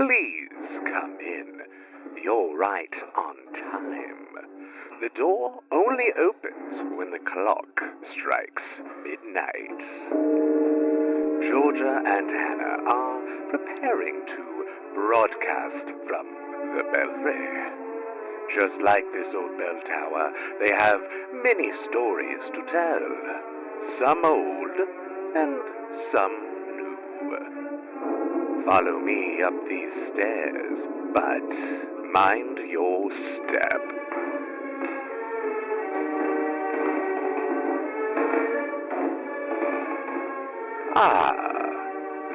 Please come in. You're right on time. The door only opens when the clock strikes midnight. Georgia and Hannah are preparing to broadcast from the belfry. Just like this old bell tower, they have many stories to tell. Some old and some new. Follow me up these stairs, but mind your step.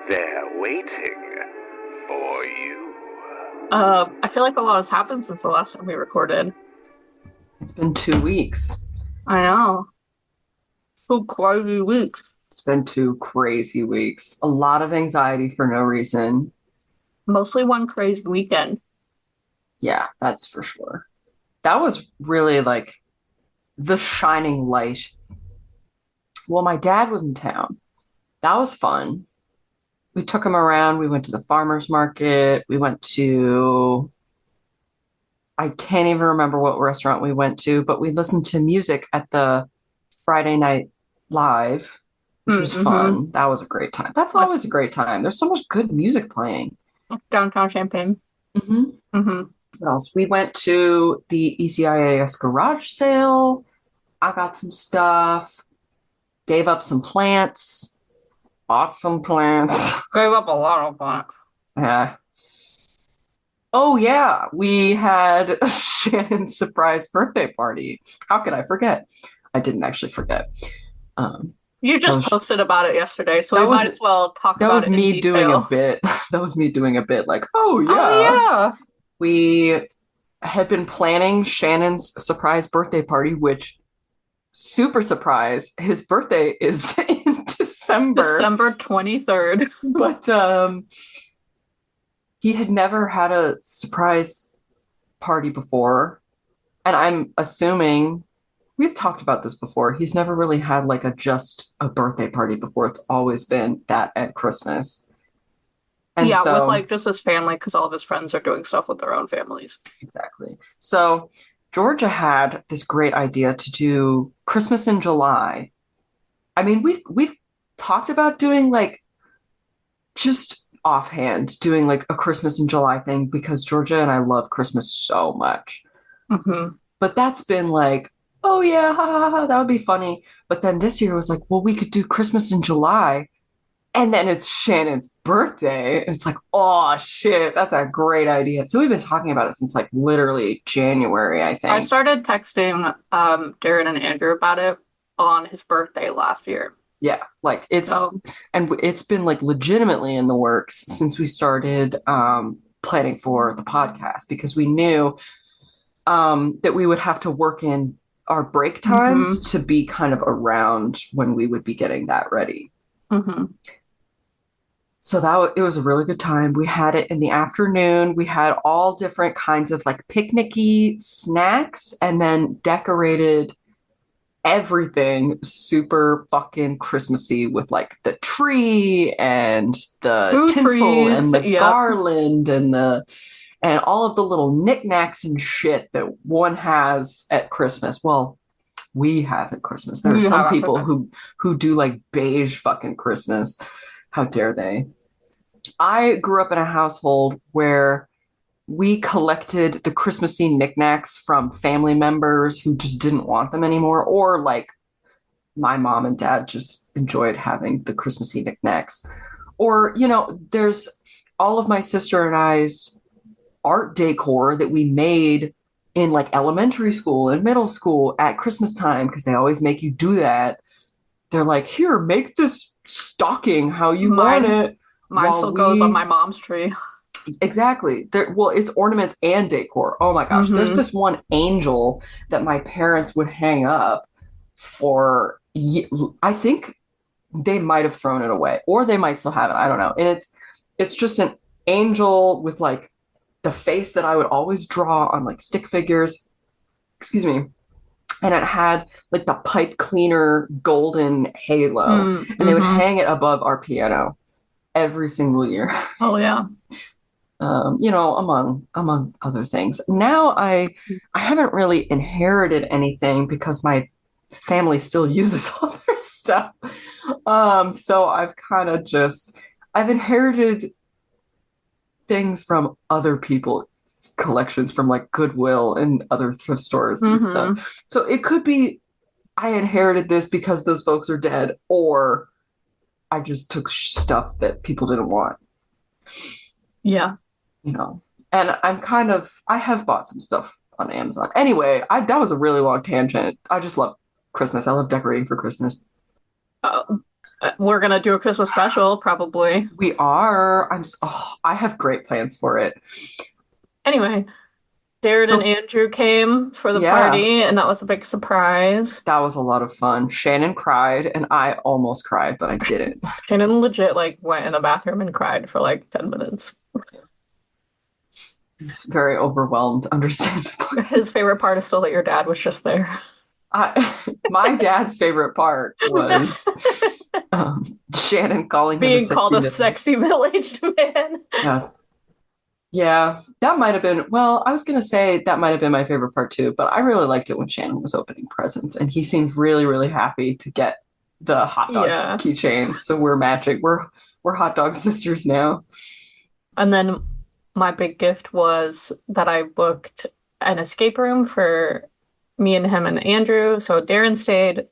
They're waiting for you. I feel like a lot has happened since the last time we recorded. It's been 2 weeks. I know. 2 crazy weeks. It's been 2 crazy weeks. A lot of anxiety for no reason. Mostly one crazy weekend. Yeah, that's for sure. That was really like the shining light. Well, my dad was in town. That was fun. We took him around. We went to the farmer's market. We went to, I can't even remember what restaurant we went to, but we listened to music at the Friday night live, which was fun. That was a great time. That's always a great time. There's so much good music playing. Downtown Champaign. What else? We went to the ECIAS garage sale. I got some stuff. Gave up some plants. Bought some plants. Gave up a lot of plants. Yeah. Oh, yeah. We had Shannon's surprise birthday party. How could I forget? I didn't actually forget. You just posted about it yesterday, so we might as well talk about it. That was me doing a bit. That was me doing a bit like, oh, yeah. Oh, yeah. We had been planning Shannon's surprise birthday party, which, super surprise, his birthday is in December. December 23rd. But he had never had a surprise party before. And I'm assuming, we've talked about this before, he's never really had like just a birthday party before. It's always been that at Christmas. And yeah, so, with like just his family, because all of his friends are doing stuff with their own families. Exactly. So Georgia had this great idea to do Christmas in July. I mean, we've talked about doing like just offhand doing like a Christmas in July thing because Georgia and I love Christmas so much. But that's been like, oh yeah, ha, ha, ha, that would be funny. But then this year was like, well, we could do Christmas in July. And then it's Shannon's birthday. And it's like, oh, shit, that's a great idea. So we've been talking about it since like literally January, I think. I started texting Darren and Andrew about it on his birthday last year. Yeah, like and it's been like legitimately in the works since we started planning for the podcast because we knew that we would have to work in our break times to be kind of around when we would be getting that ready. So it was a really good time. We had it in the afternoon. We had all different kinds of like picnicky snacks and then decorated everything super fucking Christmassy with like the tree and the tinsel and the garland and all of the little knickknacks and shit that one has at Christmas. Well, we have at Christmas. There are some people who do like beige fucking Christmas. How dare they? I grew up in a household where we collected the Christmassy knickknacks from family members who just didn't want them anymore, or like my mom and dad just enjoyed having the Christmassy knickknacks. Or, you know, there's all of my sister and I's art decor that we made in like elementary school and middle school at Christmas time, because they always make you do that. They're like, here, make this stocking how you want it. Mine still goes on my mom's tree. Exactly. Well, it's ornaments and decor. Oh my gosh. There's this one angel that my parents would hang up for, I think they might have thrown it away, or they might still have it. I don't know. And it's just an angel with like the face that I would always draw on like stick figures. Excuse me. And it had like the pipe cleaner golden halo. And they would hang it above our piano every single year. Oh, yeah. among other things. Now I haven't really inherited anything because my family still uses all their stuff. So I've kind of just I've inherited things from other people collections from like Goodwill and other thrift stores and Mm-hmm. stuff. So it could be I inherited this because those folks are dead, or I just took stuff that people didn't want, Yeah. you know. And I have bought some stuff on Amazon. Anyway, that was a really long tangent. I just love Christmas. I love decorating for Christmas. Uh, we're gonna do a Christmas special, probably. We are. I have great plans for it. Anyway, Darren and So, Andrew came for the yeah, party, and that was a big surprise. that was a lot of fun. Shannon cried, and I almost cried, but I didn't. Shannon legit like went in the bathroom and cried for like 10 minutes. He's very overwhelmed, understandably. His favorite part is still that your dad was just there. My dad's favorite part was Shannon calling him a Being called sexy a midget. sexy middle-aged man. Yeah. Yeah, that might have been, well, I was going to say that might have been my favorite part too, but I really liked it when Shannon was opening presents and he seemed really, really happy to get the hot dog Yeah. keychain. So we're matching. We're hot dog sisters now. And then my big gift was that I booked an escape room for me and him and Andrew. So Darren stayed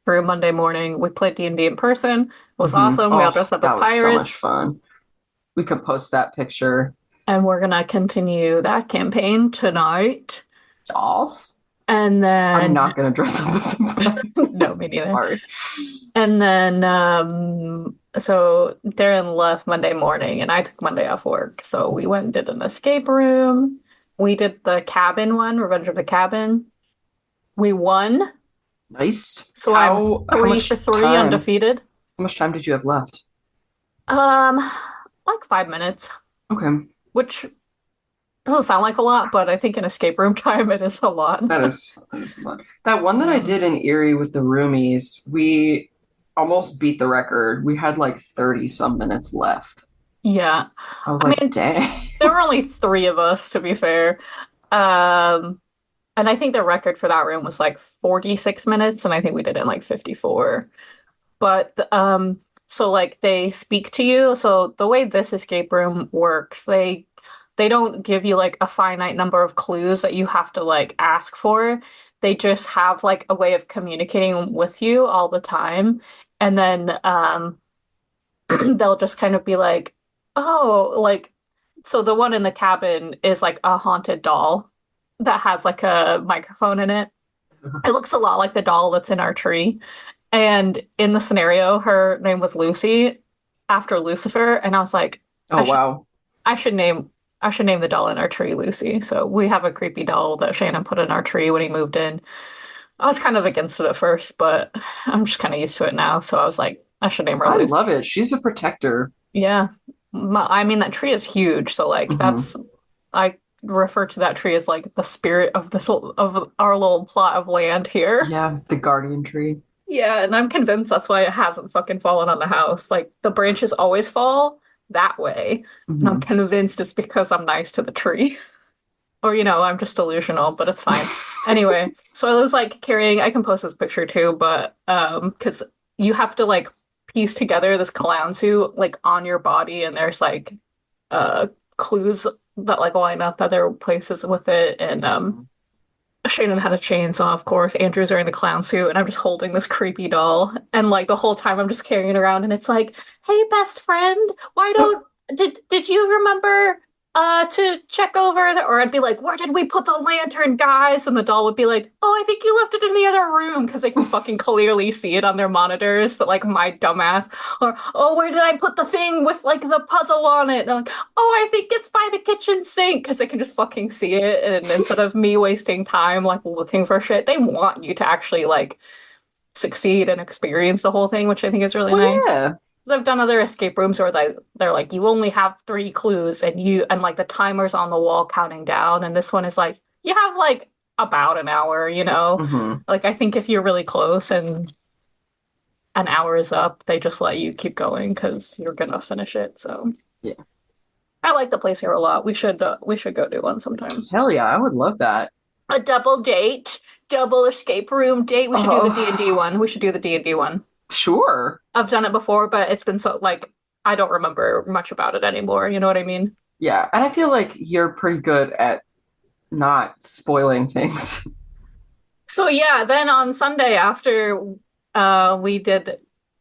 through Monday morning. We played D&D in person. It was awesome. We all dressed up as that was so much pirates. fun. We can post that picture. And we're gonna continue that campaign tonight. Dolls. And I'm then not going to dress up as a no, me neither. Sorry. And then so Darren left Monday morning and I took Monday off work. So we went and did an escape room. We did the cabin one, Revenge of the Cabin. We won. Nice. So How I'm 3 much for 3 time? undefeated. How much time did you have left? Um, like 5 minutes, Okay. which doesn't sound like a lot, but I think in escape room time it is a lot. That is a lot. That one that I did in Erie with the roomies, we almost beat the record. We had like 30 some minutes left. Yeah. I was I like, mean, dang. there were only 3 of us, to be fair. Um, and I think the record for that room was like 46 minutes, and I think we did it in like 54. But so like they speak to you. So the way this escape room works, they don't give you like a finite number of clues that you have to like ask for. They just have like a way of communicating with you all the time. And then they'll just kind of be like, oh, like so the one in the cabin is like a haunted doll that has like a microphone in it. It looks a lot like the doll that's in our tree. And in the scenario, her name was Lucy after Lucifer, and I was like, Oh, wow. I should name I should name the doll in our tree Lucy. So we have a creepy doll that Shannon put in our tree when he moved in. I was kind of against it at first, but I'm just kind of used to it now. So I was like, I should name her I Lucy. love it. She's a protector. Yeah. I mean, that tree is huge. So like I refer to that tree as like the spirit of of our little plot of land here. Yeah, the guardian tree. Yeah, and I'm convinced that's why it hasn't fucking fallen on the house. Like the branches always fall that way. And I'm Mhm. convinced it's because I'm nice to the tree. Or, I'm just delusional, but it's fine. Anyway, so I was like carrying, I can post this picture too, but because you have to like piece together this clown suit like on your body, and there's like clues that like line up other places with it. And Shannon had a chainsaw, of course. Andrew's wearing the clown suit, and I'm just holding this creepy doll. And like the whole time I'm just carrying it around, and it's like, hey, best friend, why don't did you remember to check over the, or I'd be like, where did we put the lantern, guys? And the doll would be like, oh, I think you left it in the other room, because they can fucking clearly see it on their monitors that like my dumbass, or oh, where did I put the thing with like the puzzle on it? And I'm like, oh, I think it's by the kitchen sink, because they can just fucking see it. And instead of me wasting time like looking for shit, they want you to actually like succeed and experience the whole thing, which I think is really Well, nice. yeah. I've done other escape rooms where they're like, you only have 3 clues, and like the timer's on the wall counting down, and this one is like, you have like about an hour, Mhm. Like I think if you're really close and an hour is up, they just let you keep going because you're gonna finish it. So Yeah. I like the place here a lot. We should go do one sometime. Hell yeah, I would love that. A double date, double escape room date. We should do the D&D Oh, one. We should do the D&D one. sure. I've done it before, but it's been so like I don't remember much about it anymore. You know what I mean? Yeah, and I feel like you're pretty good at not spoiling things. So yeah, then on Sunday after we did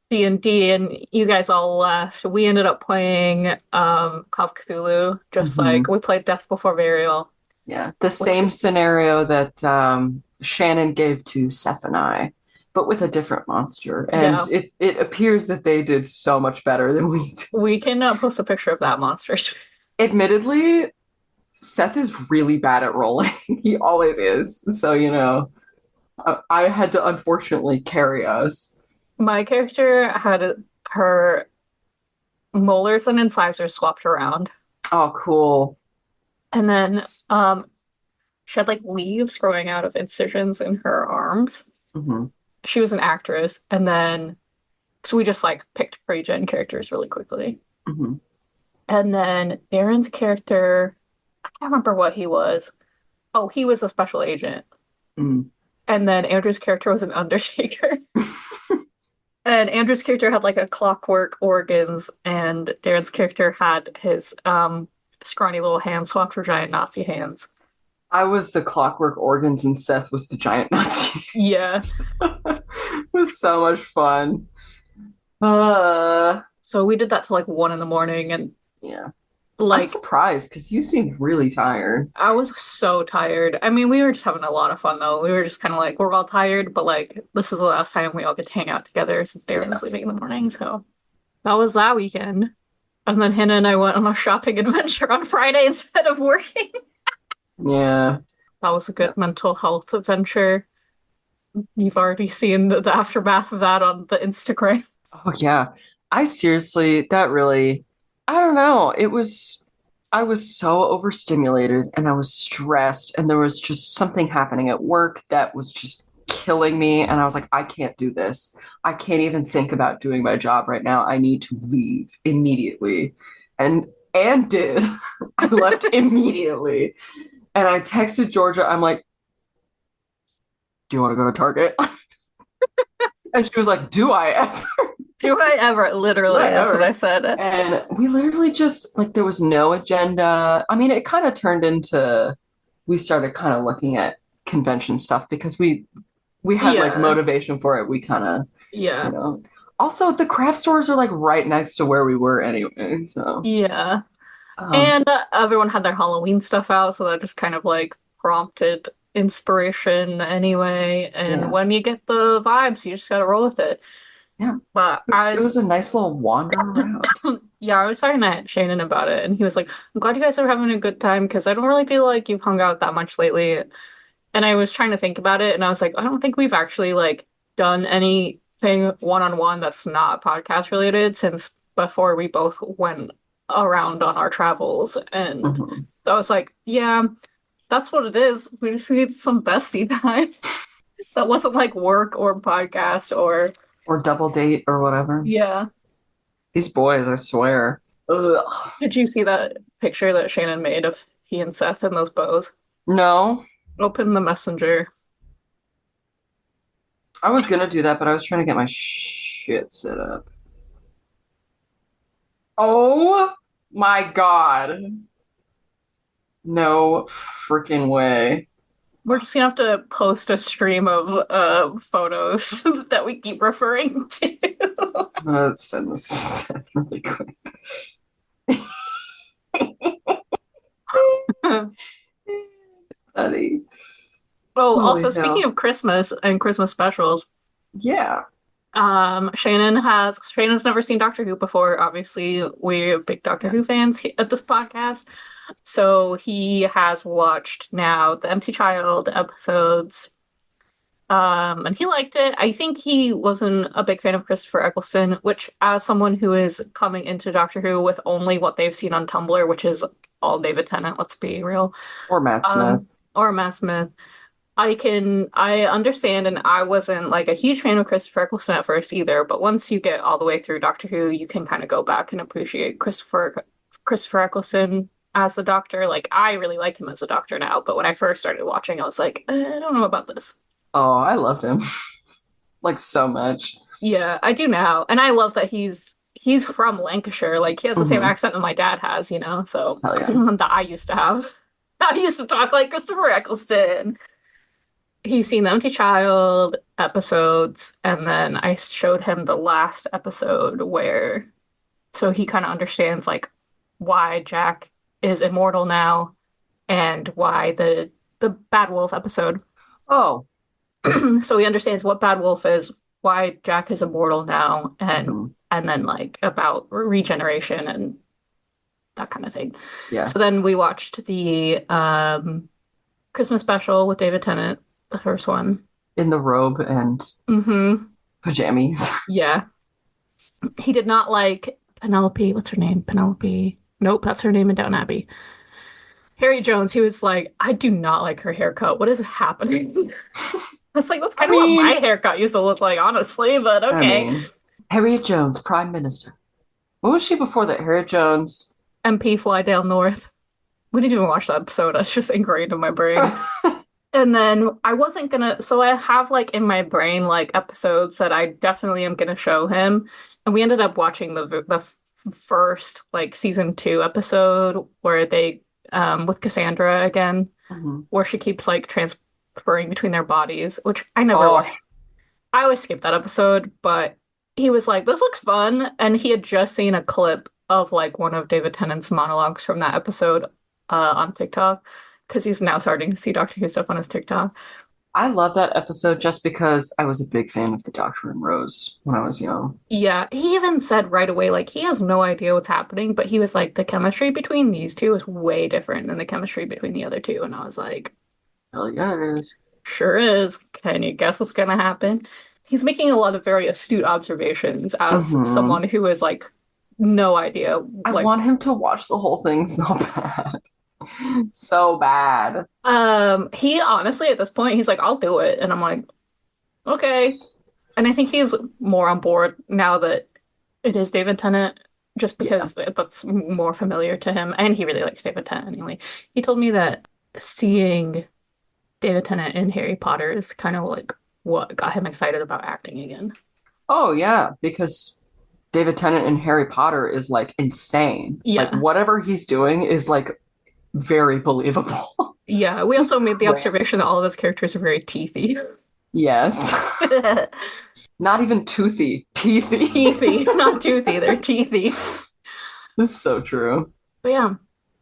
D&D and you guys all left, we ended up playing Call of Cthulhu, just like hmm we played Death Before Burial, Yeah, the which same scenario that Shannon gave to Seth and I, but with a different monster. And yeah, it appears that they did so much better than we did. we can post a picture of that monster. Admittedly, Seth is really bad at rolling. He always is. So, I had to unfortunately carry us. My character had her molars and incisors swapped around. Oh, cool. And then she had like leaves growing out of incisions in her arms. hmm She was an actress, and then so we just like picked pre-gen characters really quickly. hmm And then Darren's character, I can't remember what he was. Oh, he was a special agent. mm And then Andrew's character was an undertaker. And Andrew's character had like a clockwork organs, and Darren's character had his scrawny little hands swapped for giant Nazi hands. I was the clockwork organs and Seth was the giant Nazi. Yeah. It was so much fun. Uh, So we did that till like 1 in the morning, and yeah. I'm like surprised because you seemed really tired. I was so tired. I mean, we were just having a lot of fun though. We were just kind of like, we're all tired, but like, this is the last time we all get to hang out together since Darren Yeah. was leaving in the morning. So that was that weekend. And then Hannah and I went on a shopping adventure on Friday instead of working. Yeah. That was a good mental health adventure. You've already seen the aftermath of that on the Instagram. Oh, yeah. I seriously, that really, I don't know. I was so overstimulated and I was stressed, and there was just something happening at work that was just killing me. And I was like, I can't do this. I can't even think about doing my job right now. I need to leave immediately. And did. I left immediately. And I texted Georgia, I'm like, do you want to go to Target? And she was like, do I ever? Do I ever? Literally, that's what I Whatever. said. And we literally just like there was no agenda. I mean, it kind of turned into we started kind of looking at convention stuff because we had like Yeah, motivation for it. We kind of, you yeah, know. Also, the craft stores are like right next to where we were anyway. So, yeah. um, And everyone had their Halloween stuff out, so that just kind of like prompted inspiration anyway. And yeah, when you get the vibes, you just gotta roll with it. yeah. But I It was, was a nice little wander around. yeah, I was talking to Shannon about it, and he was like, I'm glad you guys are having a good time because I don't really feel like you've hung out that much lately. And I was trying to think about it, and I was like, I don't think we've actually like done anything one-on-one that's not podcast related since before we both went around on our travels. And Mhm. I was like, yeah, that's what it is. We just need some bestie time that wasn't like work or podcast or Or double date or whatever. yeah. These boys, I swear. Ugh. Did you see that picture that Shannon made of he and Seth and those bows? No, Open the messenger. I was gonna do that, but I was trying to get my shit set up. Oh my God. No freaking way. We're just gonna have to post a stream of photos that we keep referring to. I'm gonna send this to Seth really quick. Buddy. Oh, Holy also speaking hell. of Christmas and Christmas specials, Yeah. Shannon's never seen Doctor Who before. Obviously, we're big Doctor Yeah. Who fans at this podcast. So he has watched now the Empty Child episodes. And he liked it. I think he wasn't a big fan of Christopher Eccleston, which, as someone who is coming into Doctor Who with only what they've seen on Tumblr, which is all David Tennant, let's be real, Or Matt um, Smith. or Matt Smith, I understand, and I wasn't like a huge fan of Christopher Eccleston at first either, but once you get all the way through Doctor Who, you can kind of go back and appreciate Christopher Eccleston as the Doctor. Like, I really like him as a Doctor now, but when I first started watching, I was like, I don't know about this. Oh, I loved him. Like so much. Yeah, I do now. And I love that he's from Lancashire. Like, he has the same Hmm. accent that my dad has, you know? So, Hell yeah. that I used to have. I used to talk like Christopher Eccleston. He's seen the Empty Child episodes, and then I showed him the last episode where, so he kind of understands like why Jack is immortal now and why the Bad Wolf episode. Oh. So he understands what Bad Wolf is, why Jack is immortal now, Mhm. and then like about regeneration and that kind of thing. Yeah. So then we watched the Christmas special with David Tennant, the first one. In the robe and Hmm. pajamas. Yeah. He did not like Penelope. What's her name? Penelope. Nope, that's her name in Downton Abbey. Harry Jones, he was like, I do not like her haircut. What is happening? I was like, that's I kind of what mean, my haircut used to look like, honestly, but I okay. mean, Harriet Jones, Prime Minister. What was she before that? Harriet Jones. MP Fly Down North. We didn't even watch that episode. That's just ingrained in my brain. And then I wasn't gonna, so I have like in my brain like episodes that I definitely am gonna show him. And we ended up watching the first like season 2 episode where they with Cassandra again, Mhm. where she keeps like transferring between their bodies, which I never Oh, watched. I always skip that episode, but he was like, "This looks fun," and he had just seen a clip of like one of David Tennant's monologues from that episode on TikTok because he's now starting to see Doctor Who stuff on his TikTok. I love that episode just because I was a big fan of the Doctor and Rose when I was young. Yeah, he even said right away, like, he has no idea what's happening, but he was like, the chemistry between these two is way different than the chemistry between the other two. And I was like, Hell yeah, it is. sure is. Can you guess what's gonna happen? He's making a lot of very astute observations as Hmm. someone who is like, no idea. I Like, want him to watch the whole thing so bad. So bad. he honestly, at this point, he's like, I'll do it. And I'm like, okay. And I think he's more on board now that it is David Tennant, just Yeah. because that's more familiar to him, and he really likes David Tennant anyway. He told me that seeing David Tennant in Harry Potter is kind of like what got him excited about acting again. Oh yeah, because David Tennant in Harry Potter is like insane. Like Yeah. whatever he's doing is like very believable. Yeah, we He's also made the crazy. observation that all of his characters are very teethy. Yes. Not even toothy, teethy. Teethy, not toothy, they're teethy. That's so true. But yeah,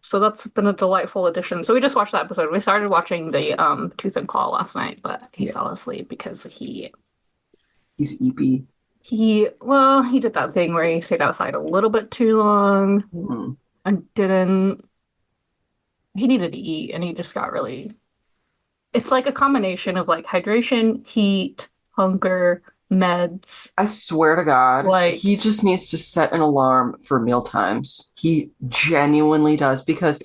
so that's been a delightful addition. So we just watched that episode. We started watching the Tooth and Claw last night, but he Yeah, fell asleep because he's EP. he did that thing where he stayed outside a little bit too long Mm. and didn't he needed to eat and he just got really it's like a combination of like hydration, heat, hunger, meds. I swear to God, Like, he just needs to set an alarm for meal times. He genuinely does because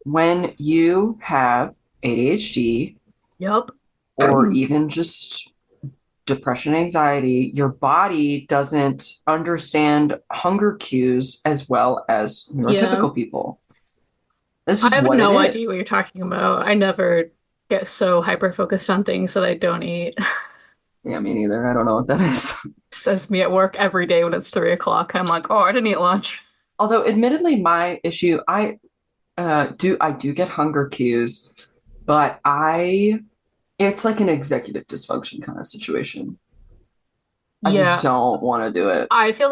when you have ADHD yep. or even just depression, anxiety, your body doesn't understand hunger cues as well as Yeah. neurotypical people. That's I just have what no it idea is. what you're talking about. I never get so hyper focused on things that I don't eat. Yeah, me neither. I don't know what that is. Says me at work every day when it's 3 o'clock. I'm like, oh, I didn't eat lunch. Although, admittedly, my issue, I do get hunger cues, but it's like an executive dysfunction kind of situation. I just Yeah, don't want to do it. I feel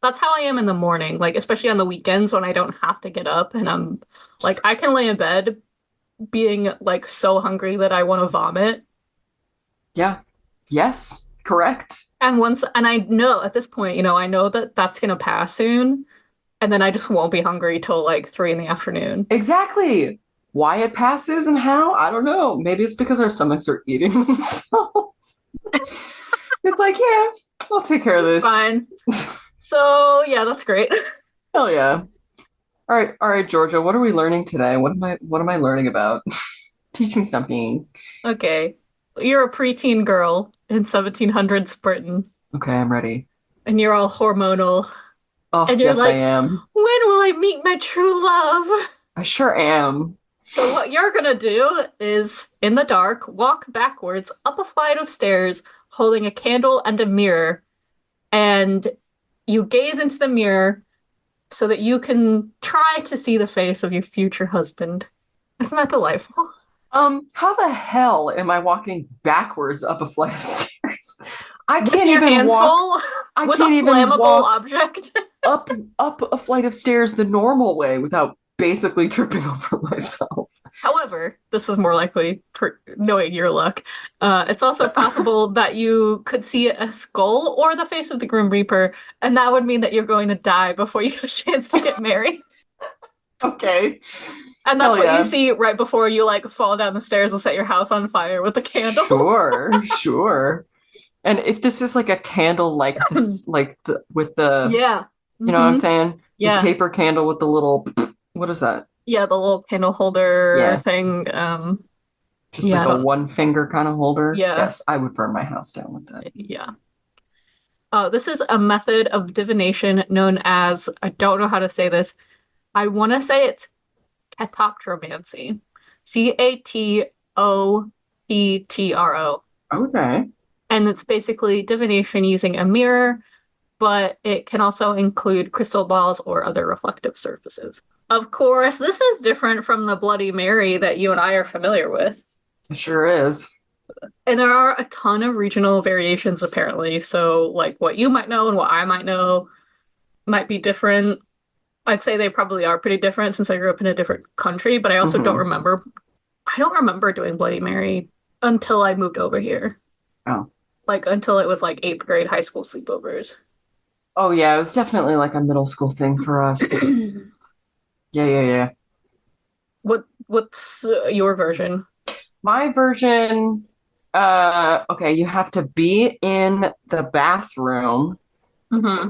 that's how I am in the morning, like especially on the weekends when I don't have to get up and I'm like I can lay in bed being like so hungry that I want to vomit. Yeah. Yes. Correct. And I know at this point, I know that that's gonna pass soon, and then I just won't be hungry till like 3 in the afternoon. Exactly. Why it passes and how? I don't know. Maybe it's because our stomachs are eating themselves. It's like, yeah, I'll take care of It's this. fine. So yeah, that's great. Hell yeah. All right, Georgia, what are we learning today? What am I learning about? Teach me something. Okay. You're a preteen girl in 1700s Britain, Okay, I'm ready. and you're all hormonal. Oh, And you're yes, I like, am. when will I meet my true love? I sure am. So what you're gonna do is, in the dark, walk backwards up a flight of stairs, holding a candle and a mirror, and you gaze into the mirror so that you can try to see the face of your future husband. Isn't that delightful? How the hell am I walking backwards up a flight of stairs? I With can't your even hands walk. full, I with a can't even flammable walk object. up a flight of stairs the normal way without basically tripping over myself. However, this is more likely, knowing your luck. It's also possible that you could see a skull or the face of the Grim Reaper, and that would mean that you're going to die before you get a chance to get married. Okay. And that's Hell what you yeah. see right before you like fall down the stairs and set your house on fire with a candle. Sure, sure. And if this is like a candle like this, like the with the, Yeah. you know what I'm Hmm. saying? The Yeah. taper candle with the little, what is that? Yeah, the little candle holder Yeah, thing. just Yeah, like I a don't. one finger kind of holder. Yeah, Yes, I would burn my house down with that. yeah. This is a method of divination known as, I don't know how to say this. I want to say it's catoptromancy. Catoptro. Okay. And it's basically divination using a mirror, but it can also include crystal balls or other reflective surfaces. Of course, this is different from the Bloody Mary that you and I are familiar with. It sure is. And there are a ton of regional variations, apparently. So, like, what you might know and what I might know might be different. I'd say they probably are pretty different since I grew up in a different country, but I also don't Hmm. remember. I don't remember doing Bloody Mary until I moved over here. Oh. Like, until it was like eighth grade high school sleepovers. Oh yeah, it was definitely like a middle school thing for us. Yeah, yeah, yeah. What's your version? My version, okay, you have to be in the bathroom Hmm.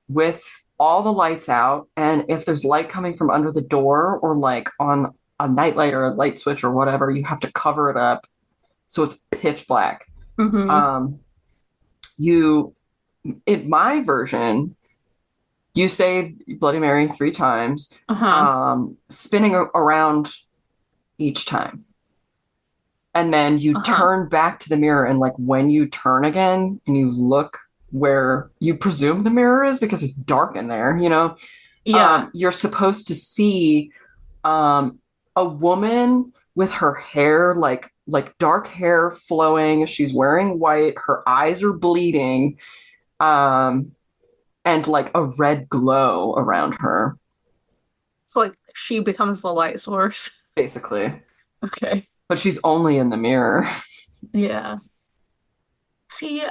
with all the lights out, and if there's light coming from under the door or like on a nightlight or a light switch or whatever, you have to cover it up so it's pitch black. Hmm. Um, you, in my version, you say Bloody Mary 3 times, Uh-huh. spinning around each time. And then you Uh-huh. turn back to the mirror, and like when you turn again and you look where you presume the mirror is because it's dark in there, Yeah. you're supposed to see a woman with her hair like dark hair flowing. She's wearing white, her eyes are bleeding, um, and like a red glow around her, It's like she becomes the light source. basically. Okay. But she's only in the mirror. Yeah. See,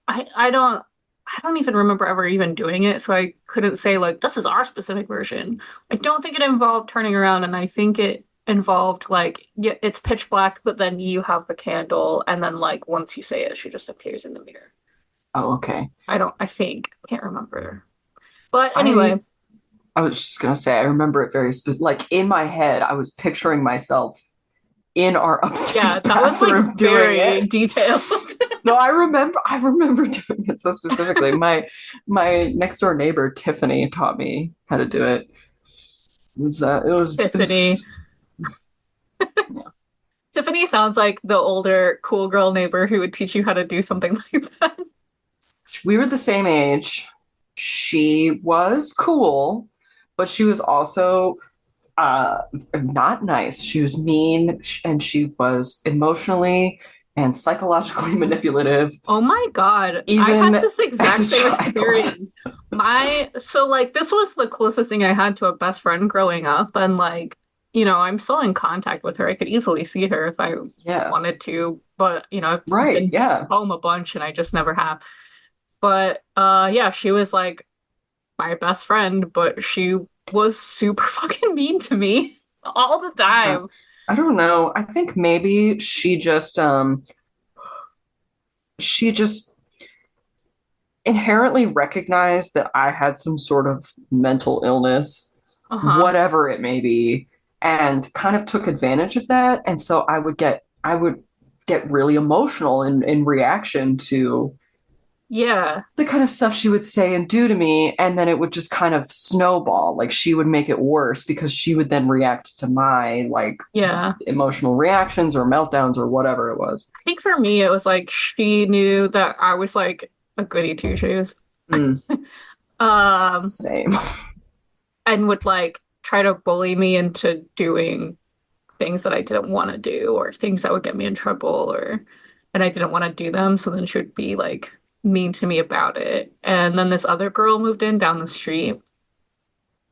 I don't even remember ever even doing it, so I couldn't say like this is our specific version. I don't think it involved turning around, and I think it involved like yeah, it's pitch black, but then you have the candle, and then like once you say it, she just appears in the mirror. Oh, okay. I think. I can't remember. But I anyway, I was just gonna say I remember it very specific. Like in my head, I was picturing myself in our upstairs yeah, that was like bathroom doing very it. detailed. No, I remember doing it so specifically. My next door neighbor Tiffany taught me how to do it. Tiffany. Yeah. Tiffany sounds like the older cool girl neighbor who would teach you how to do something like that. We were the same age. She was cool, but she was also not nice. She was mean and she was emotionally and psychologically manipulative, Oh my God. I had even this as exact a same child. experience. So like this was the closest thing I had to a best friend growing up and like, I'm still in contact with her. I could easily see her if I Yeah, wanted to, but I've right. been Yeah. home a bunch and I just never have. But yeah, she was like my best friend, but she was super fucking mean to me all the Yeah. time. I don't know. I think maybe she just inherently recognized that I had some sort of mental illness, Uh-huh. whatever it may be, and kind of took advantage of that. And so I would get really emotional in reaction to Yeah. the kind of stuff she would say and do to me, and then it would just kind of snowball. Like she would make it worse because she would then react to my like Yeah. emotional reactions or meltdowns or whatever it was. I think for me, it was like she knew that I was like a goody two shoes. Mm, Um, same. and would like try to bully me into doing things that I didn't want to do or things that would get me in trouble or and I didn't want to do them. So then she would be like mean to me about it. And then this other girl moved in down the street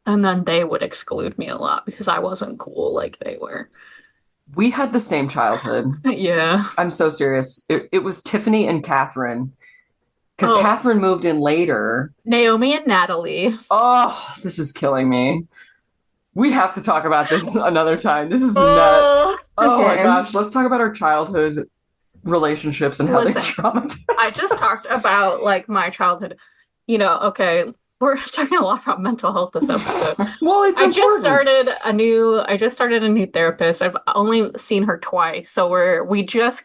and then they would exclude me a lot because I wasn't cool like they were. We had the same childhood. Yeah. I'm so serious. It was Tiffany and Catherine because Oh, Catherine moved in later. Naomi and Natalie. Oh, this is killing me. We have to talk about this another time. This is Oh, nuts. Oh my okay. gosh. Let's talk about our childhood relationships and how they Listen, traumatized I just talked us. about like my childhood. Okay, we're talking a lot about mental health this episode. Well, it's important. I just started a new therapist. I've only seen her twice. So we just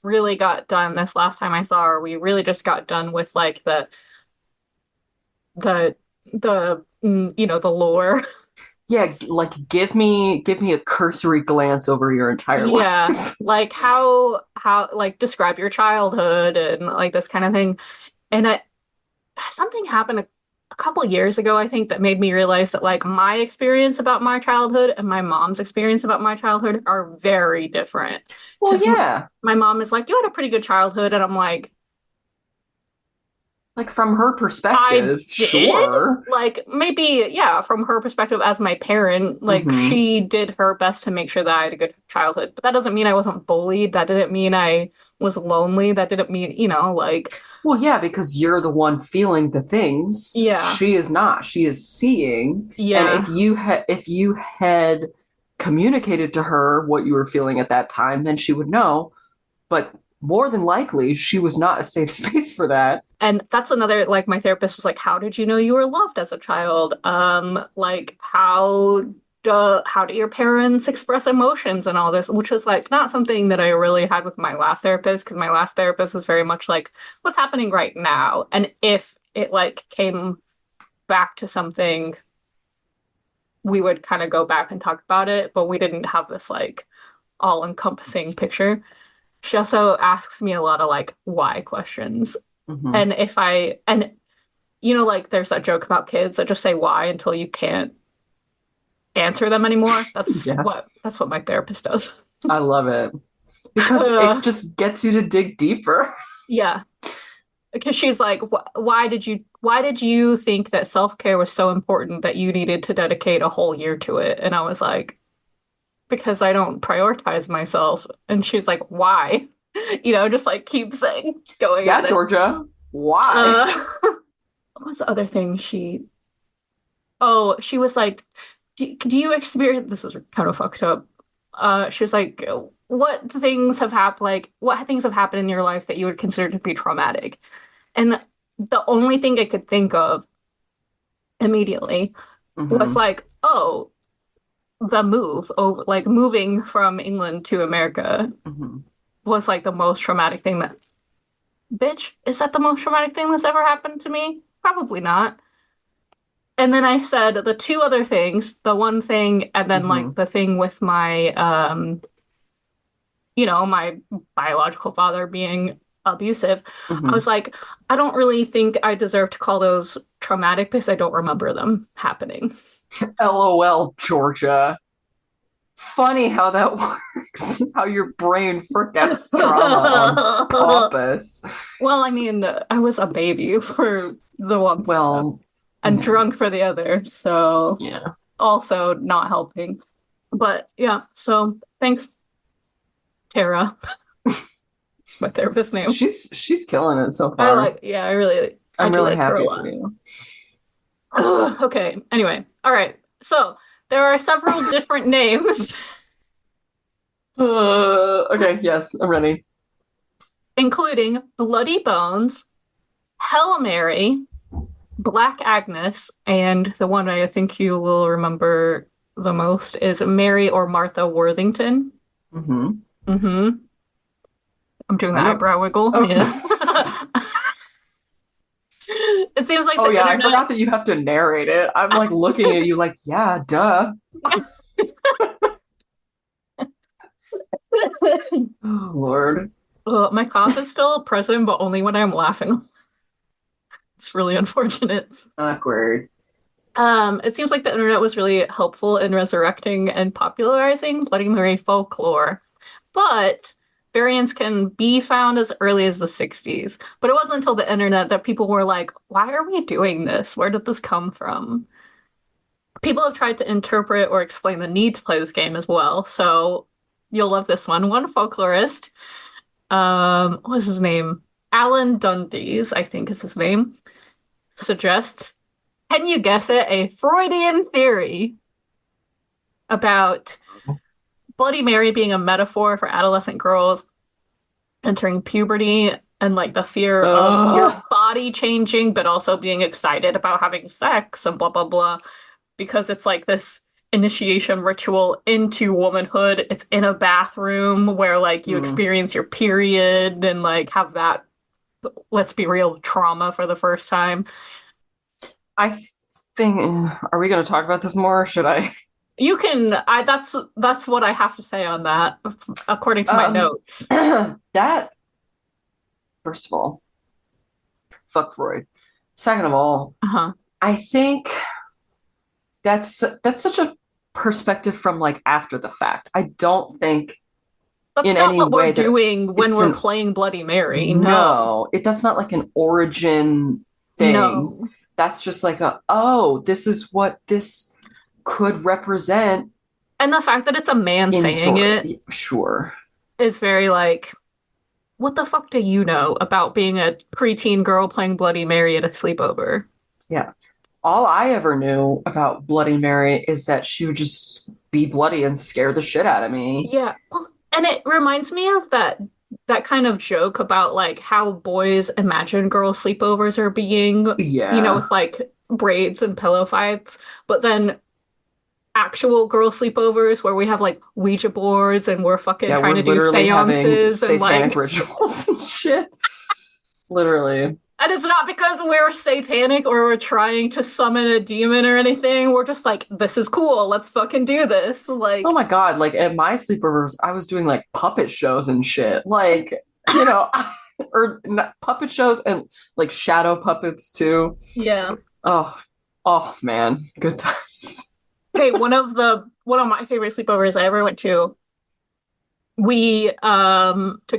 really got done this last time I saw her. We really just got done with like the the lore. Yeah, like give me a cursory glance over your entire Yeah, life. like how like describe your childhood and like this kind of thing. And something happened a couple years ago, I think, that made me realize that like my experience about my childhood and my mom's experience about my childhood are very different. Well, Because yeah. my mom is like, "You had a pretty good childhood," and I'm like, Like from her "I perspective, did." sure. Like maybe, yeah, from her perspective as my parent, like Hmm. she did her best to make sure that I had a good childhood. But that doesn't mean I wasn't bullied. That didn't mean I was lonely. That didn't mean, like, Well, yeah, because you're the one feeling the things. yeah, She is not. She is seeing. And yeah, if you had communicated to her what you were feeling at that time, then she would know. But more than likely, she was not a safe space for that. and that's another, like, my therapist was like, how did you know you were loved as a child? Like, how do your parents express emotions and all this? Which was like not something that I really had with my last therapist, because my last therapist was very much like, what's happening right now? And if it like came back to something, we would kind of go back and talk about it, but we didn't have this like all-encompassing picture. She also asks me a lot of like why questions. Hmm. And like there's that joke about kids that just say why until you can't answer them anymore. Yeah, That's what my therapist does. I love it because it just gets you to dig deeper. Yeah, because she's like, why did you think that self-care was so important that you needed to dedicate a whole year to it? And I was like, because I don't prioritize myself. And she's like, why? Just like keep saying, going Yeah, at it. Georgia. Why? Uh, what was the other thing she was like, do you experience, this is kind of fucked up. She was like, what things have happened in your life that you would consider to be traumatic? And the only thing I could think of immediately was Hmm. like, oh, the move over, like moving from England to America Hmm. was like the most traumatic thing that, bitch, is that the most traumatic thing that's ever happened to me? Probably not. And then I said the two other things, the one thing, and then like Hmm. the thing with my biological father being abusive. I Hmm. was like, I don't really think I deserve to call those traumatic because I don't remember them happening. LOL, Georgia. Funny how that works. How your brain forgets trauma on Well, purpose. I mean, I was a baby for the one stuff Well, and yeah, drunk for the other, so yeah. also not helping. But yeah, so thanks, Tara. It's my therapist name. She's killing it so far. I I'm do really like her a happy for lot. you. Ugh, okay, anyway, all right. So there are several different names, Okay, yes, I'm ready. including Bloody Bones, Hail Mary, Black Agnes, and the one I think you will remember the most is Mary or Martha Worthington. Hmm. Mm-hmm. I'm doing the I know. eyebrow wiggle. Oh, Yeah. It seems like Oh the yeah, I internet. forgot that you have to narrate it. I'm like looking at you like, yeah, duh. Oh Lord. My cough is still present, but only when I'm laughing. It's really unfortunate. Awkward. It seems like the internet was really helpful in resurrecting and popularizing Bloody Mary folklore, but variants can be found as early as the 60s. But it wasn't until the internet that people were like, why are we doing this? Where did this come from? People have tried to interpret or explain the need to play this game as well. So you'll love this one. One folklorist, what was his name? Alan Dundes, I think is his name, suggests, can you guess it? A Freudian theory about Bloody Mary being a metaphor for adolescent girls entering puberty and like the fear of your body changing, but also being excited about having sex and blah, blah, blah. Because it's like this initiation ritual into womanhood. It's in a bathroom where like you experience your period and like have that, let's be real, trauma for the first time. I think, are we going to talk about this more? Or should I? You can, that's what I have to say on that, according to my notes. That, first of all, fuck Freud. Second of all, I think that's such a perspective from like after the fact. I don't think that's in not any what way we're that doing when we're playing Bloody Mary. No, that's not like an origin thing. No. That's just like this is what this could represent. And the fact that it's a man saying it, sure, is very like, what the fuck do you know about being a preteen girl playing Bloody Mary at a sleepover? Yeah. All I ever knew about Bloody Mary is that she would just be bloody and scare the shit out of me. Yeah. Well, and it reminds me of that kind of joke about like how boys imagine girl sleepovers are being, with like braids and pillow fights, but then actual girl sleepovers where we have like Ouija boards and we're fucking trying to do seances and like rituals and shit. Literally. And it's not because we're satanic or we're trying to summon a demon or anything. We're just like, this is cool. Let's fucking do this. Like, oh my God. Like at my sleepovers, I was doing like puppet shows and shit. Like, or puppet shows and like shadow puppets too. Yeah. Oh man. Good times. Hey, one of my favorite sleepovers I ever went to, we took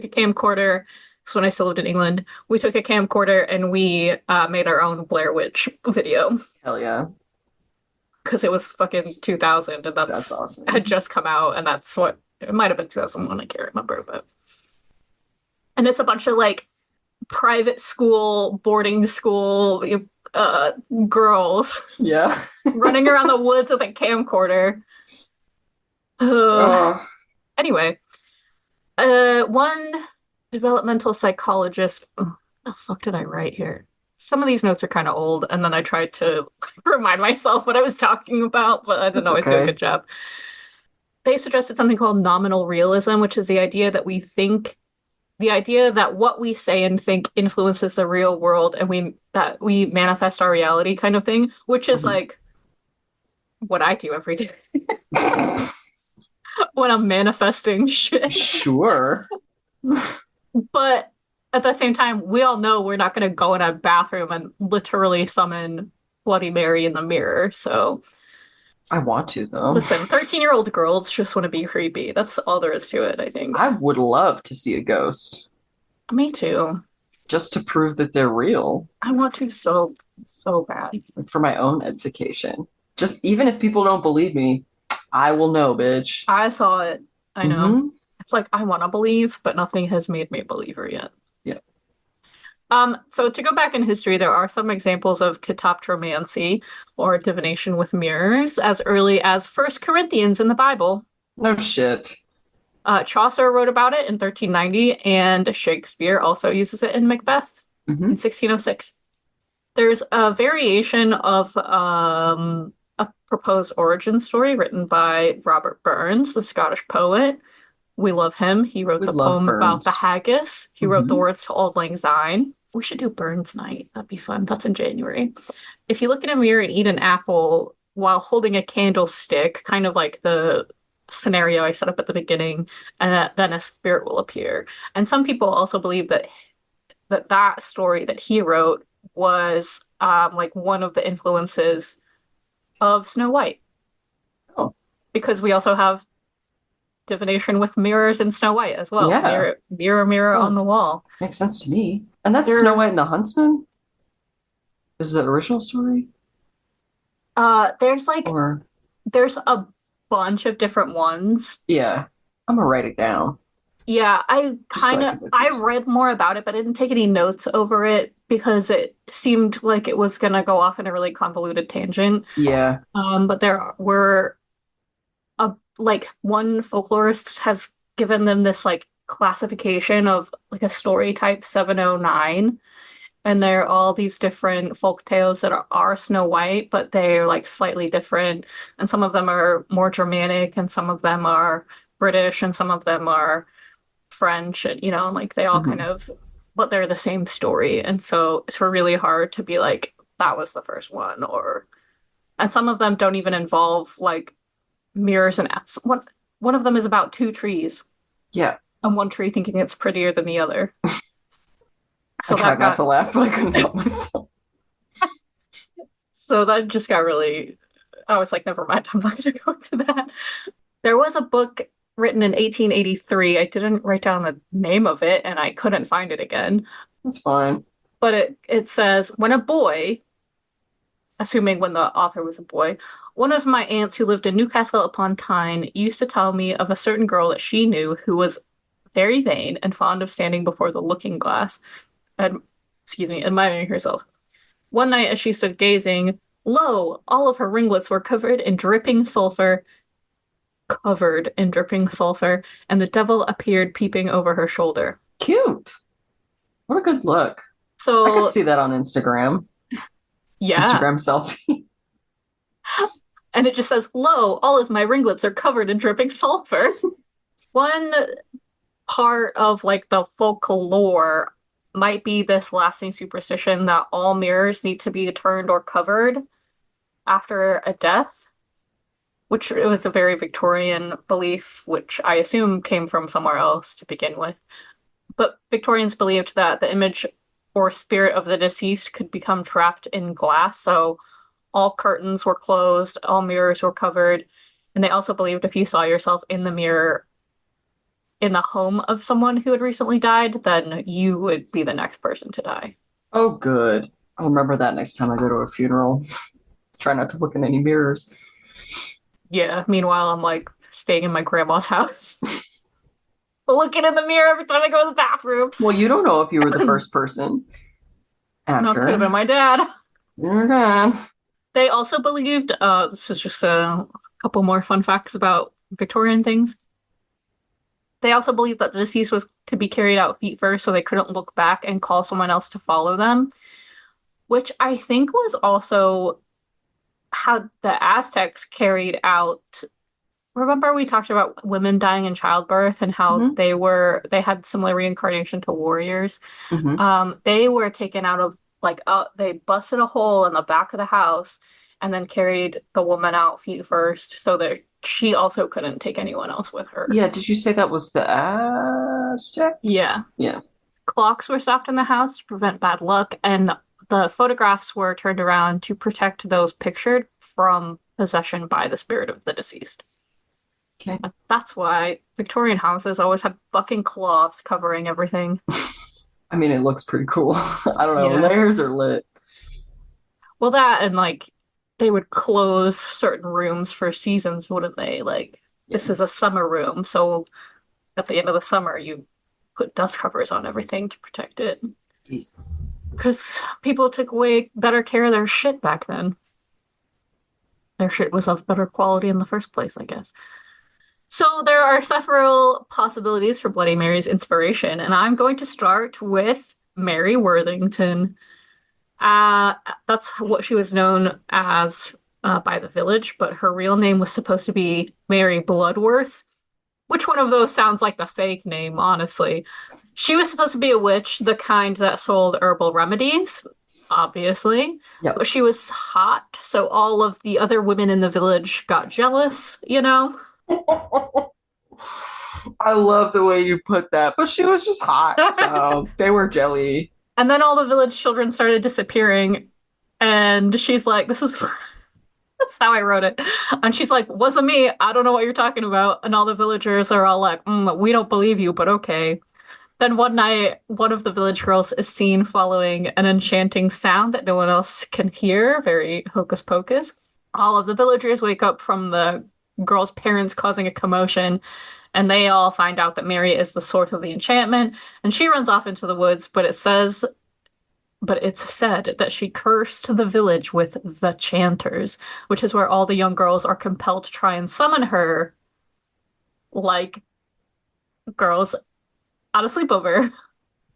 a camcorder. So when I still lived in England, we took a camcorder and we made our own Blair Witch video. Hell yeah. Because it was fucking 2000 and that's awesome. Had just come out, and that's what, it might have been 2001, I can't remember, but. And it's a bunch of like private school, boarding school girls. Yeah. running around the woods with a camcorder. Anyway, one developmental psychologist. Oh, the fuck did I write here? Some of these notes are kind of old, and then I tried to remind myself what I was talking about, but I didn't always do a good job. They suggested something called nominal realism, which is the idea that what we say and think influences the real world, and we manifest our reality, kind of thing, which is like what I do every day when I'm manifesting shit. Sure. But at the same time, we all know we're not going to go in a bathroom and literally summon Bloody Mary in the mirror. So I want to, though. Listen, 13-year-old girls just want to be creepy. That's all there is to it, I think. I would love to see a ghost. Me too. Just to prove that they're real. I want to so bad. Like for my own edification. Just even if people don't believe me, I will know, bitch. I saw it. I know. It's like, I want to believe, but nothing has made me a believer yet. Yeah. So to go back in history, there are some examples of catoptromancy, or divination with mirrors, as early as 1 Corinthians in the Bible. No shit. Chaucer wrote about it in 1390, and Shakespeare also uses it in Macbeth in 1606. There's a variation of a proposed origin story written by Robert Burns, the Scottish poet. We love him. He wrote the poem about the haggis. He wrote the words to Auld Lang Syne. We should do Burns Night. That'd be fun. That's in January. If you look in a mirror and eat an apple while holding a candlestick, kind of like the scenario I set up at the beginning, and then a spirit will appear. And some people also believe that that story that he wrote was like one of the influences of Snow White. Oh, Because we also have divination with mirrors in Snow White as well. yeah. Mirror, mirror, mirror on Oh, the wall. makes sense to me. And that's There, Snow White and the Huntsman? Is the original story? there's like Or, there's a bunch of different ones. yeah, I'm gonna write it down Yeah, just so I can look I into it. read more about it, but I didn't take any notes over it because it seemed like it was gonna go off in a really convoluted tangent. Yeah. But there were like one folklorist has given them this like classification of like a story type 709, and there are all these different folk tales that are Snow White, but they're like slightly different, and some of them are more Germanic, and some of them are British, and some of them are French, and and like they all kind Hmm. of, but they're the same story, and so it's really hard to be like that was the first one, or and some of them don't even involve like mirrors and apps. One of them is about two trees, Yeah. and one tree thinking it's prettier than the other. I So tried that not got to laugh, but I couldn't help myself. so that just got really. I was like, never mind, I'm not going to go into that. There was a book written in 1883. I didn't write down the name of it, and I couldn't find it again. That's fine. But it says, when a boy, assuming when the author was a boy, one of my aunts who lived in Newcastle upon Tyne used to tell me of a certain girl that she knew who was very vain and fond of standing before the looking glass, ad excuse me, admiring herself. One night as she stood gazing, lo, all of her ringlets were covered in dripping sulfur, and the devil appeared peeping over her shoulder. Cute. What a good look. I could So, see that on Instagram. yeah. Instagram selfie. And it just says, lo, all of my ringlets are covered in dripping sulfur. One part of like the folklore might be this lasting superstition that all mirrors need to be turned or covered after a death, which it was a very Victorian belief, which I assume came from somewhere else to begin with. But Victorians believed that the image or spirit of the deceased could become trapped in glass, so all curtains were closed, all mirrors were covered, and they also believed if you saw yourself in the mirror in the home of someone who had recently died, then you would be the next person to die. Oh, good. I'll remember that next time I go to a funeral. Try not to look in any mirrors. Yeah, meanwhile, I'm like staying in my grandma's house, looking in the mirror every time I go to the bathroom. Well, you don't know if you were the first person No, it could have been after. my dad. Okay. They also believed, this is just a couple more fun facts about Victorian things. They also believed that the deceased was to be carried out feet first, so they couldn't look back and call someone else to follow them, which I think was also how the Aztecs carried out. Remember we talked about women dying in childbirth and how Hmm. they had similar reincarnation to warriors. Hmm. They were taken out of like they busted a hole in the back of the house and then carried the woman out feet first so that she also couldn't take anyone else with her. Yeah, did you say that was the Aztec? Yeah. Yeah. Clocks were stopped in the house to prevent bad luck, and the photographs were turned around to protect those pictured from possession by the spirit of the deceased. Okay. That's why Victorian houses always had fucking cloths covering everything. I mean, it looks pretty cool. I don't know. Yeah. Layers are lit. Well, that and like they would close certain rooms for seasons, wouldn't they? Like this Yeah. is a summer room, so at the end of the summer you put dust covers on everything to protect it. Jeez. Because people took way better care of their shit back then. Their shit was of better quality in the first place, I guess. So there are several possibilities for Bloody Mary's inspiration, and I'm going to start with Mary Worthington. Uh, that's what she was known as by the village, but her real name was supposed to be Mary Bloodworth. Which one of those sounds like the fake name, honestly? She was supposed to be a witch, the kind that sold herbal remedies, obviously. Yep. But she was hot, so all of the other women in the village got jealous, you know? I love the way you put that, but she was just hot, so they were jelly. And then all the village children started disappearing, and she's like, this is that's how I wrote it. And she's like, wasn't me. I don't know what you're talking about. And all the villagers are all like, we don't believe you, but okay. Then one night, one of the village girls is seen following an enchanting sound that no one else can hear, very hocus pocus. All of the villagers wake up from the girl's parents causing a commotion, and they all find out that Mary is the source of the enchantment, and she runs off into the woods, but it's said that she cursed the village with the chanters, which is where all the young girls are compelled to try and summon her, like girls at a sleepover.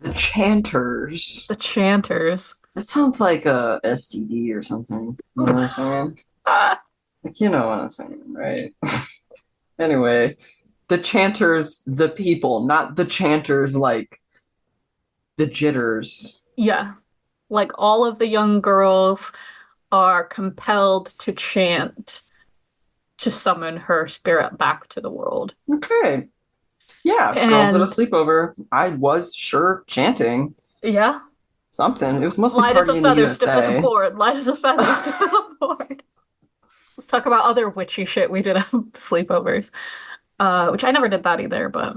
The chanters. The chanters. That sounds like a STD or something. You know what I'm saying? Ah, Like, you know what I'm saying, right? Anyway, the chanters, the people, not the chanters like the jitters. yeah. Like all of the young girls are compelled to chant to summon her spirit back to the world. Okay. Yeah, girls at a And sleepover. I was sure chanting yeah, something. It was mostly light as Party a in the feather, stiff as a USA. board. Light as a feather, stiff as a board. Let's talk about other witchy shit we did at sleepovers, which I never did that either. But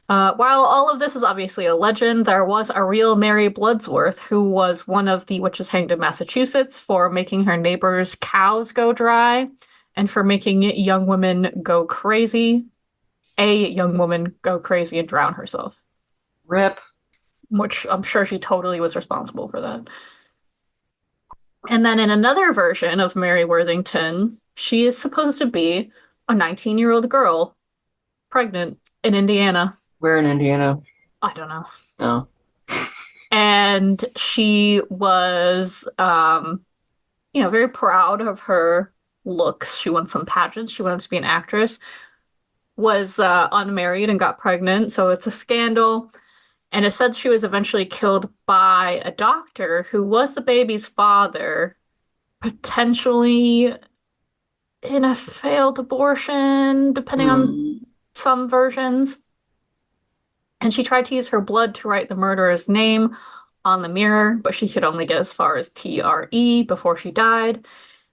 while all of this is obviously a legend, there was a real Mary Bloodsworth who was one of the witches hanged in Massachusetts for making her neighbors' cows go dry and for making young women go crazy. A young woman go crazy and drown herself, Rip. which I'm sure she totally was responsible for that. And then in another version of Mary Worthington, she is supposed to be a 19-year-old girl pregnant in Indiana. Where in Indiana? I don't know. No. And she was, very proud of her looks. She won some pageants. She wanted to be an actress. Was unmarried and got pregnant, so it's a scandal. And it said she was eventually killed by a doctor who was the baby's father, potentially in a failed abortion, depending on Hmm. some versions. And she tried to use her blood to write the murderer's name on the mirror, but she could only get as far as TRE before she died.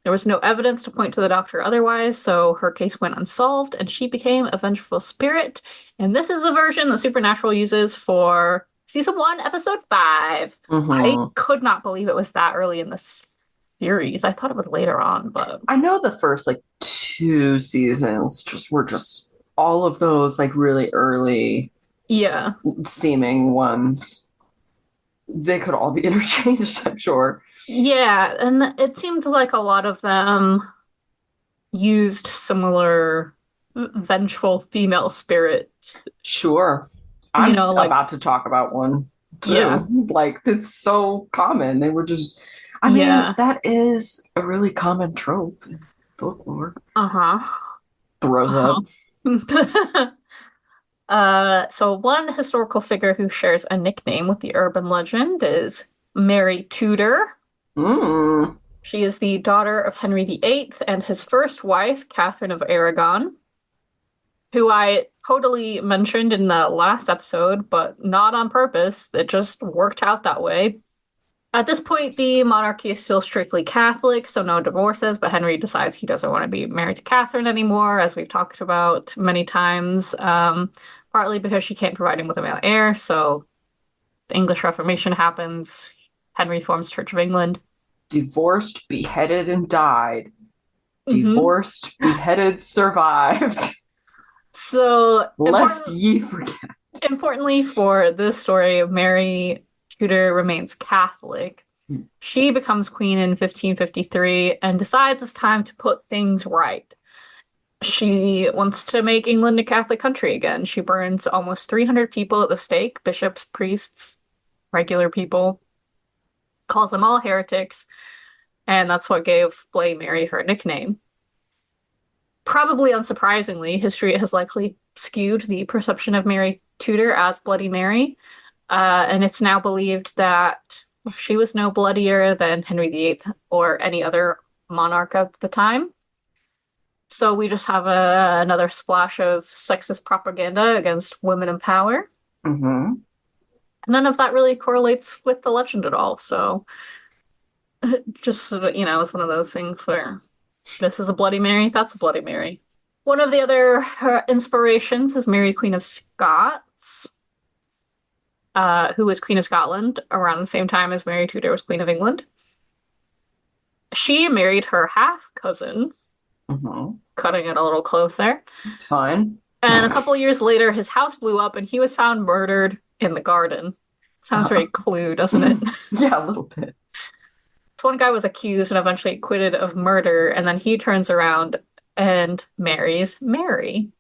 There was no evidence to point to the doctor otherwise, so her case went unsolved and she became a vengeful spirit. And this is the version that Supernatural uses for season 1, episode 5. I Mhm. could not believe it was that early in the series. I thought it was later on, but I know the first like 2 seasons were just all of those like really early yeah. seeming ones. They could all be interchanged, I'm sure. Yeah, and it seemed like a lot of them used similar vengeful female spirit. Sure. You I'm know, like, about to talk about one yeah, too. Like it's so common. They were just I mean, yeah, that is a really common trope in folklore. uh-huh, Throws up. uh-huh. So one historical figure who shares a nickname with the urban legend is Mary Tudor. Mm. She is the daughter of Henry VIII and his first wife, Catherine of Aragon, who I totally mentioned in the last episode, but not on purpose. It just worked out that way. At this point, the monarchy is still strictly Catholic, so no divorces, but Henry decides he doesn't want to be married to Catherine anymore, as we've talked about many times, partly because she can't provide him with a male heir, so the English Reformation happens. Henry forms Church of England. Divorced, beheaded, and died. Mhm. Divorced, beheaded, survived. So, Lest ye forget. importantly for this story, Mary Tudor remains Catholic. She becomes queen in 1553 and decides it's time to put things right. She wants to make England a Catholic country again. She burns almost 300 people at the stake, bishops, priests, regular people, calls them all heretics, and that's what gave Bloody Mary her nickname. Probably unsurprisingly, history has likely skewed the perception of Mary Tudor as Bloody Mary. And it's now believed that she was no bloodier than Henry VIII or any other monarch of the time. So we just have another splash of sexist propaganda against women in power. Mm-hmm. None of that really correlates with the legend at all. So just, it's one of those things where this is a Bloody Mary, that's a Bloody Mary. One of the other inspirations is Mary, Queen of Scots, who was Queen of Scotland around the same time as Mary Tudor was Queen of England. She married her half-cousin, cutting it a little close there. It's fine. And a couple years later, his house blew up and he was found murdered in the garden. Sounds very Clue, doesn't it? Yeah, a little bit. So one guy was accused and eventually acquitted of murder, and then he turns around and marries Mary.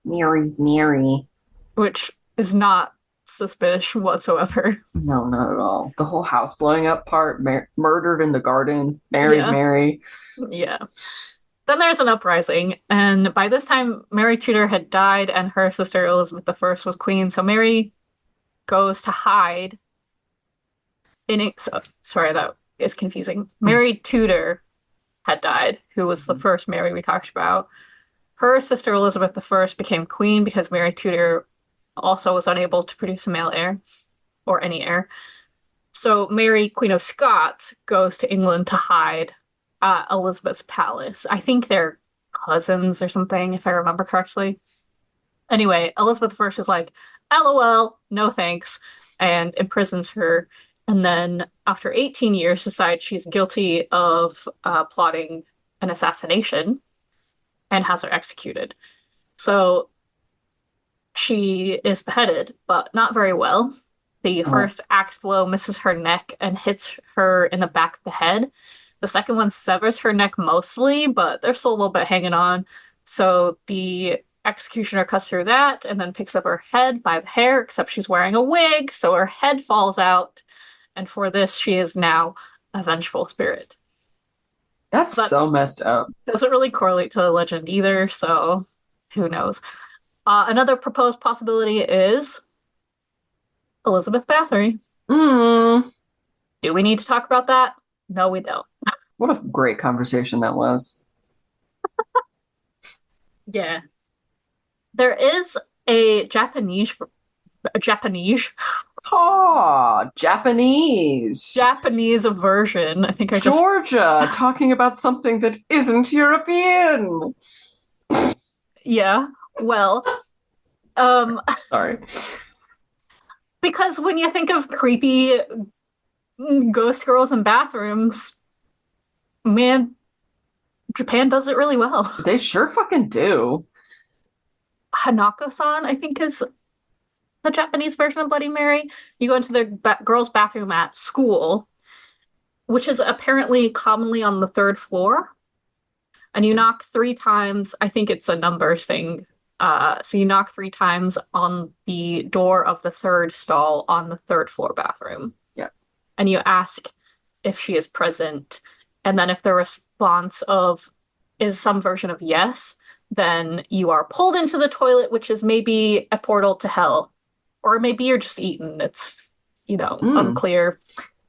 Mary's Mary. Which is not suspicious whatsoever. No, not at all. The whole house blowing up part, murdered in the garden, married Mary. Yeah. Then there's an uprising, and by this time, Mary Tudor had died and her sister Elizabeth I was queen, so Mary goes to hide sorry, that is confusing. Mary Tudor had died, who was the first Mary we talked about. Her sister Elizabeth I became queen because Mary Tudor also was unable to produce a male heir, or any heir. So Mary, Queen of Scots, goes to England to hide at Elizabeth's palace. I think they're cousins or something, if I remember correctly. Anyway, Elizabeth I is like, LOL, no thanks, and imprisons her. And then after 18 years, decides she's guilty of plotting an assassination and has her executed. So she is beheaded, but not very well. The first axe blow misses her neck and hits her in the back of the head. The second one severs her neck mostly, but there's still a little bit hanging on. So the executioner cuts through that and then picks up her head by the hair, except she's wearing a wig, so her head falls out. And for this, she is now a vengeful spirit. That's so messed up. Doesn't really correlate to the legend either, so who knows. Another proposed possibility is Elizabeth Bathory. Do we need to talk about that? No, we don't. What a great conversation that was. Yeah. There is a Japanese Japanese version. I think Georgia talking about something that isn't European. Yeah. Well, sorry. Because when you think of creepy ghost girls in bathrooms, man, Japan does it really well. They sure fucking do. Hanako-san, I think, is the Japanese version of Bloody Mary. You go into the girls' bathroom at school, which is apparently commonly on the third floor, and you knock 3 times. I think it's a numbers thing. So you knock 3 times on the door of the third stall on the third floor bathroom. Yeah. And you ask if she is present. And then if the response is some version of yes, then you are pulled into the toilet, which is maybe a portal to hell. Or maybe you're just eaten. It's, unclear.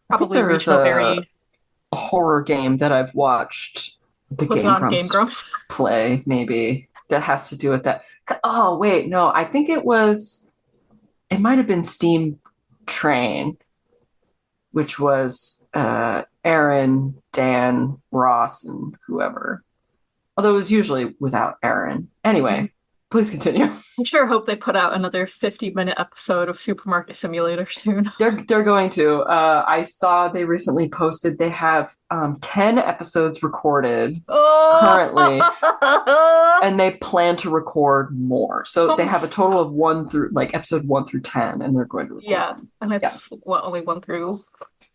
Probably reached a horror game that I've watched. Was it on Game Grumps? Play, maybe. That has to do with that. Oh, wait, no. I think it might have been Steam Train, which was Aaron, Dan, Ross, and whoever. Although it was usually without Aaron. Anyway, please continue. I sure hope they put out another 50-minute episode of Supermarket Simulator soon. They're going to. I saw they recently posted they have 10 episodes recorded currently, and they plan to record more. So they have a total of 1 through episode 1 through 10, and they're going to record. Yeah, and it's only 1 through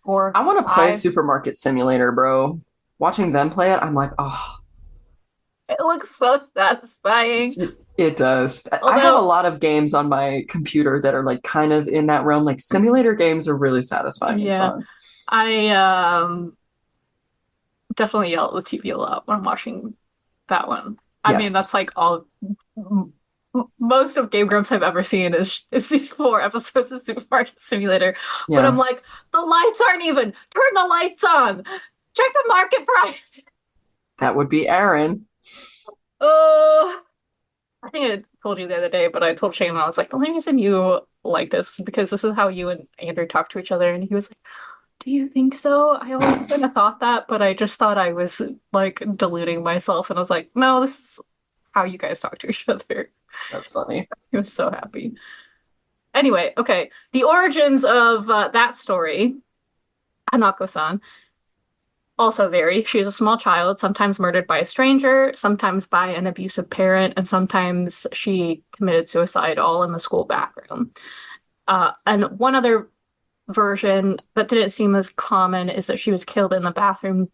4. I want to play Supermarket Simulator, bro. Watching them play it, I'm like, oh. It looks so satisfying. It does. I have a lot of games on my computer that are kind of in that realm. Simulator games are really satisfying and fun. I definitely yell at the TV a lot when I'm watching that one. I mean, that's all most of Game Grumps I've ever seen is these 4 episodes of Supermarket Simulator. But I'm Yeah, like, the lights aren't even. Turn the lights on. Check the market price. that would be Aaron. Oh, I think I told you the other day, but I told Shane, I was like, the only reason you like this is because this is how you and Andrew talk to each other. And he was like, do you think so? I always kind of thought that, but I just thought I was like deluding myself. And I was like, no, this is how you guys talk to each other. That's funny. He was so happy. Anyway, okay. The origins of that story, Hanako-san, also vary. She is a small child, sometimes murdered by a stranger, sometimes by an abusive parent, and sometimes she committed suicide all in the school bathroom. And one other version that didn't seem as common is that she was killed in the bathroom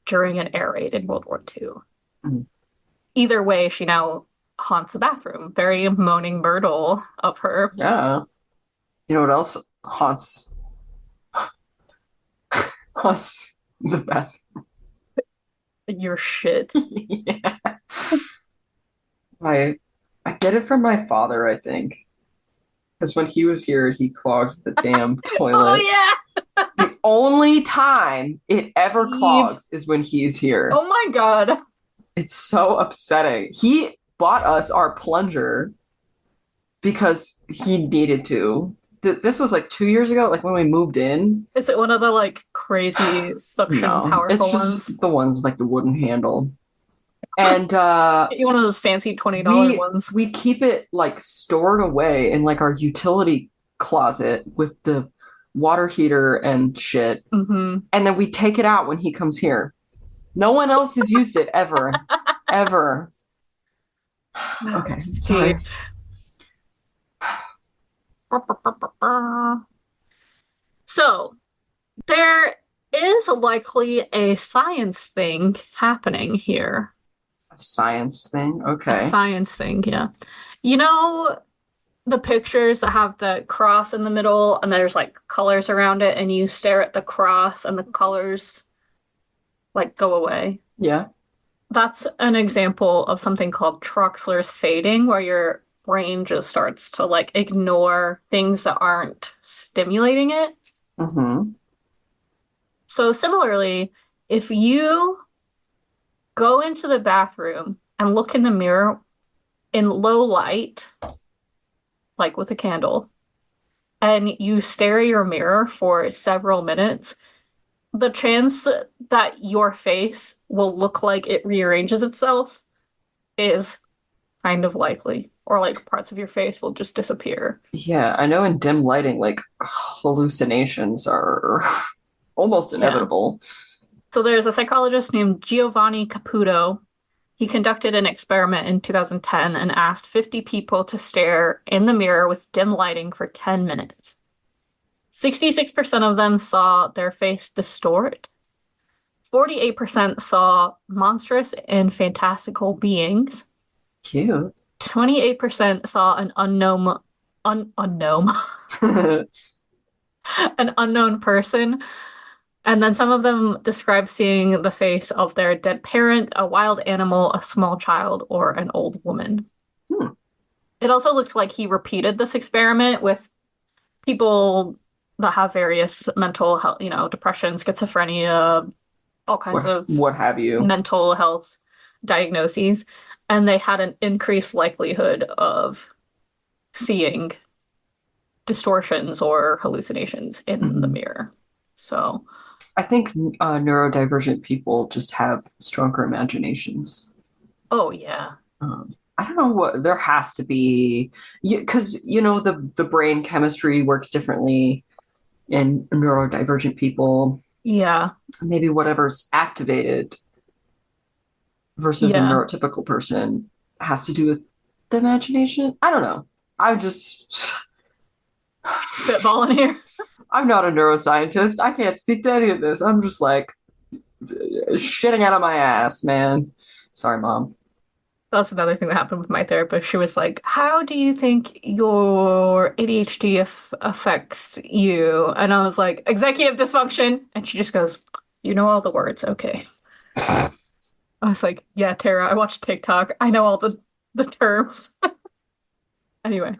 during an air raid in World War II. Mm. Either way, she now haunts the bathroom. Very moaning Myrtle of her. Yeah. You know what else haunts the bath? Your shit. Yeah. I get it from my father, I think. Because when he was here, he clogged the damn Oh toilet. yeah. The only time it ever Eve. clogs is when he's here. Oh my God. It's so upsetting. He bought us our plunger because he needed to. This was like 2 years ago, like when we moved in. Is it one of the like crazy suction No, it's powerful just ones? the ones with, like the wooden handle. And Get you one of those fancy $20 ones. we keep it like stored away in like our utility closet with the water heater and shit. Mm-hmm. And then we take it out when he comes here. No one else has used it ever. Ever. Okay, sorry. So, there is likely a science thing happening here. A science thing? A Okay. science thing, yeah. You know the pictures that have the cross in the middle and there's like colors around it, and you stare at the cross and the colors like go away? Yeah. That's an example of something called Troxler's fading, where your brain just starts to like ignore things that aren't stimulating it. Mm-hmm. So similarly, if you go into the bathroom and look in the mirror in low light, like with a candle, and you stare at your mirror for several minutes, the chance that your face will look like it rearranges itself is kind of likely. Or like parts of your face will just disappear. Yeah, I know in dim lighting, like hallucinations are almost inevitable. So there's a psychologist named Giovanni Caputo. He conducted an experiment in 2010 and asked 50 people to stare in the mirror with dim lighting for 10 minutes. 66% of them saw their face distort. 48% saw monstrous and fantastical beings. Cute. 28% saw an an unknown person. And then some of them described seeing the face of their dead parent, a wild animal, a small child, or an old woman. Hmm. It also looked like he repeated this experiment with people that have various mental health, depression, schizophrenia, all kinds of What have you? mental health diagnoses, and they had an increased likelihood of seeing distortions or hallucinations in the mirror. So I think neurodivergent people just have stronger imaginations. oh yeah. I don't know what there has to be, because the brain chemistry works differently in neurodivergent people. Yeah. Maybe whatever's activated versus a neurotypical person has to do with the imagination. I don't know. I'm just spitballing here. I'm not a neuroscientist. I can't speak to any of this. I'm just like shitting out of my ass, man. Sorry, Mom. That's another thing that happened with my therapist. She was like, how do you think your ADHD affects you? And I was like, executive dysfunction. And she just goes, you know all the words. Okay. I was like, yeah, Tara, I watched TikTok. I know all the the terms. Anyway.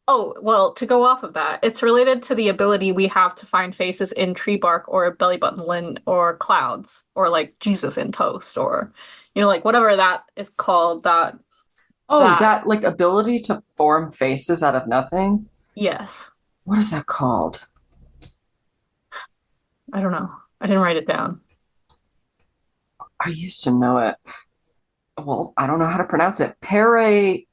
Oh, well, to go off of that, it's related to the ability we have to find faces in tree bark or belly button lint or clouds or like Jesus in toast or like whatever that is called Oh, that that like ability to form faces out of nothing? yes. What is that called? I don't know. I didn't write it down. I used to know it. Well, I don't know how to pronounce it. Pareidolia.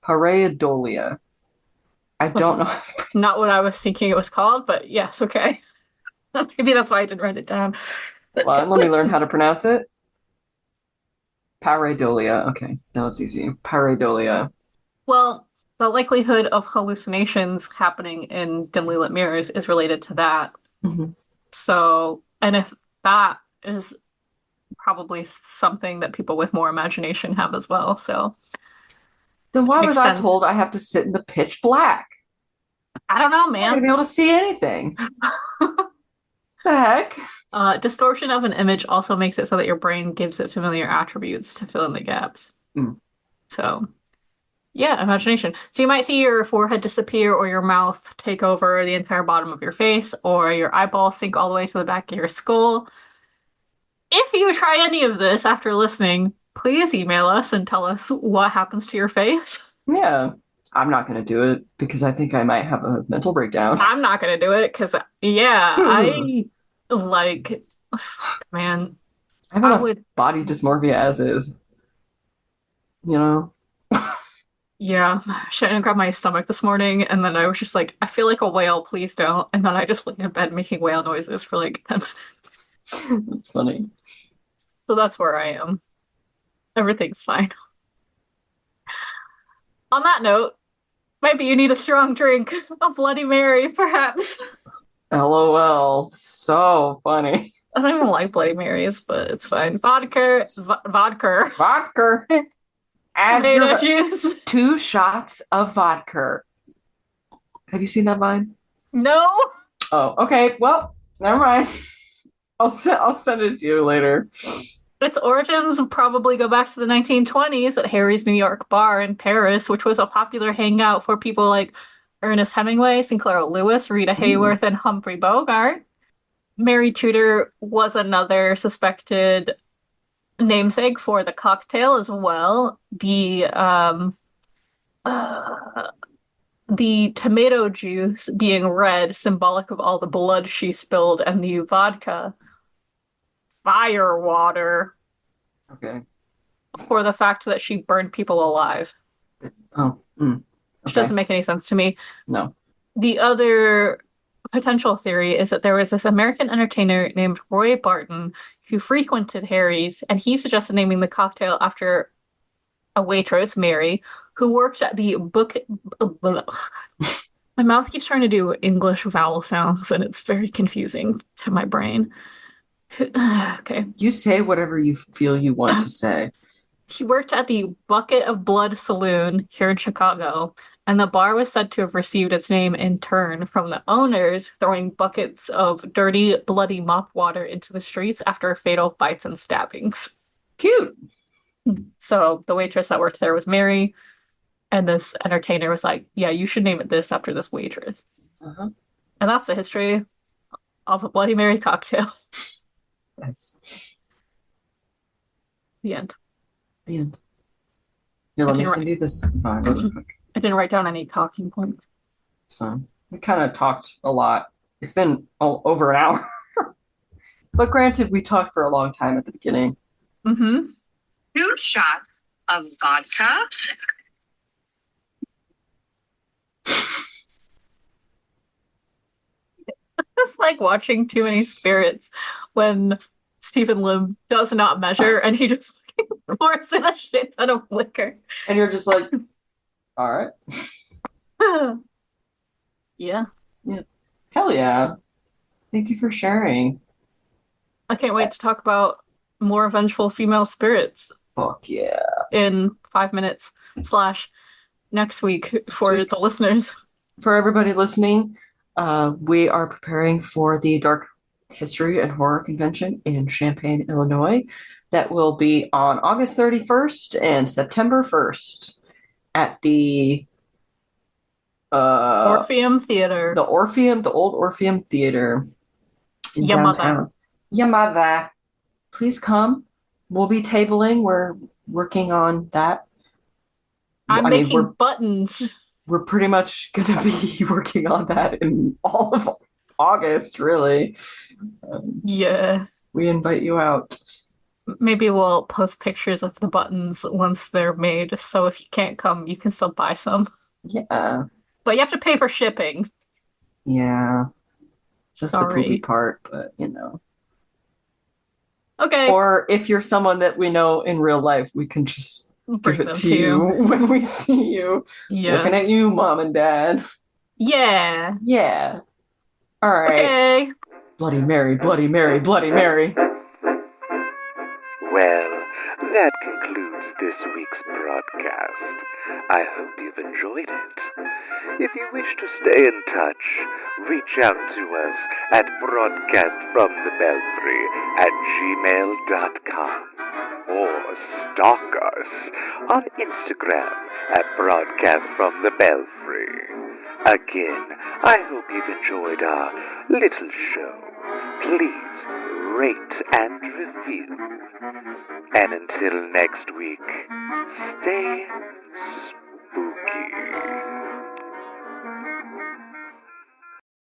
Pareidolia. I don't That's know. not what I was thinking it was called, but yes, okay. Maybe that's why I didn't write it down. Well, let me learn how to pronounce it. Pareidolia. Okay, that was easy. Pareidolia. Well, the likelihood of hallucinations happening in dimly lit mirrors is related to that. Mhm. So, and if that is probably something that people with more imagination have as well. So, Then why was makes I sense. told I have to sit in the pitch black? I don't know, I'm not gonna be man. able to see anything. The heck? Distortion of an image also makes it so that your brain gives it familiar attributes to fill in the gaps. Mm. So, yeah, imagination. So you might see your forehead disappear or your mouth take over the entire bottom of your face or your eyeballs sink all the way to the back of your skull. If you try any of this after listening, please email us and tell us what happens to your face. Yeah. I'm not gonna do it because I think I might have a mental breakdown. I'm not gonna do it because, yeah, I I like, fuck, man, have I enough would, body dysmorphia as is, you know? yeah, Shannon grabbed my stomach this morning and then I was just like, I feel like a whale, please don't. And then I just lay in bed making whale noises for like 10 minutes. That's funny. So that's where I am. Everything's fine. On that note, maybe you need a strong drink, a Bloody Mary, perhaps. LOL. So funny. I don't even like Bloody Marys, but it's fine. Vodka, Vodka. Add tomato your juice. 2 shots of vodka. Have you seen that vine? No. Oh, okay. Well, never mind. I'll send it to you later. Its origins probably go back to the 1920s at Harry's New York Bar in Paris, which was a popular hangout for people like Ernest Hemingway, Sinclair Lewis, Rita Ooh. Hayworth, and Humphrey Bogart. Mary Tudor was another suspected namesake for the cocktail as well. Uh, the tomato juice being red, symbolic of all the blood she spilled, and the vodka, fire water, Okay. for the fact that she burned people alive. Oh. Which Okay. doesn't make any sense to me. No. The other potential theory is that there was this American entertainer named Roy Barton who frequented Harry's, and he suggested naming the cocktail after a waitress, Mary, who worked at the book. My mouth keeps trying to do English vowel sounds, and it's very confusing to my brain. Okay. You say whatever you feel you want to say. He worked at the Bucket of Blood Saloon here in Chicago, and the bar was said to have received its name in turn from the owners throwing buckets of dirty, bloody mop water into the streets after fatal fights and stabbings. Cute. So the waitress that worked there was Mary, and this entertainer was like, yeah, you should name it this after this waitress. Uh-huh. And that's the history of a Bloody Mary cocktail. That's The end. the end. Here, let me Continue send you this. Oh, really quick. I didn't write down any talking points. It's fine. We kind of talked a lot. It's been over an hour. But granted, we talked for a long time at the beginning. Mm-hmm. 2 shots of vodka. It's like watching Too Many Spirits when Stephen Lim does not measure and he just pours in a shit ton of liquor. And you're just like, all right. Yeah. Hell yeah. Thank you for sharing. I can't wait to talk about more vengeful female spirits Fuck yeah. in 5 minutes / next week for the listeners. For everybody listening, we are preparing for the Dark History and Horror Convention in Champaign, Illinois. That will be on August 31st and September 1st at the Orpheum Theater. the Orpheum, the old Orpheum Theater in Yamada. downtown. Yamada. Please come. We'll be tabling. We're working on that. I'm I mean, making buttons. we're pretty much going to be working on that in all of August, really. Yeah. We invite you out. Maybe we'll post pictures of the buttons once they're made, so if you can't come, you can still buy some. Yeah. But you have to pay for shipping. Yeah. That's the poopy Sorry. part, but you know. Okay. Or if you're someone that we know in real life, we can just Bring give it them to you when we see you. Yeah. Looking at you, Mom and Dad. Yeah. Yeah. All right. Okay. Bloody Mary, Bloody Mary, Bloody Mary. Well, that concludes this week's broadcast. I hope you've enjoyed it. If you wish to stay in touch, reach out to us at broadcastfromthebelfry@gmail.com or stalk us on Instagram at broadcastfromthebelfry. Again, I hope you've enjoyed our little show. Please rate and review. And until next week, stay spooky.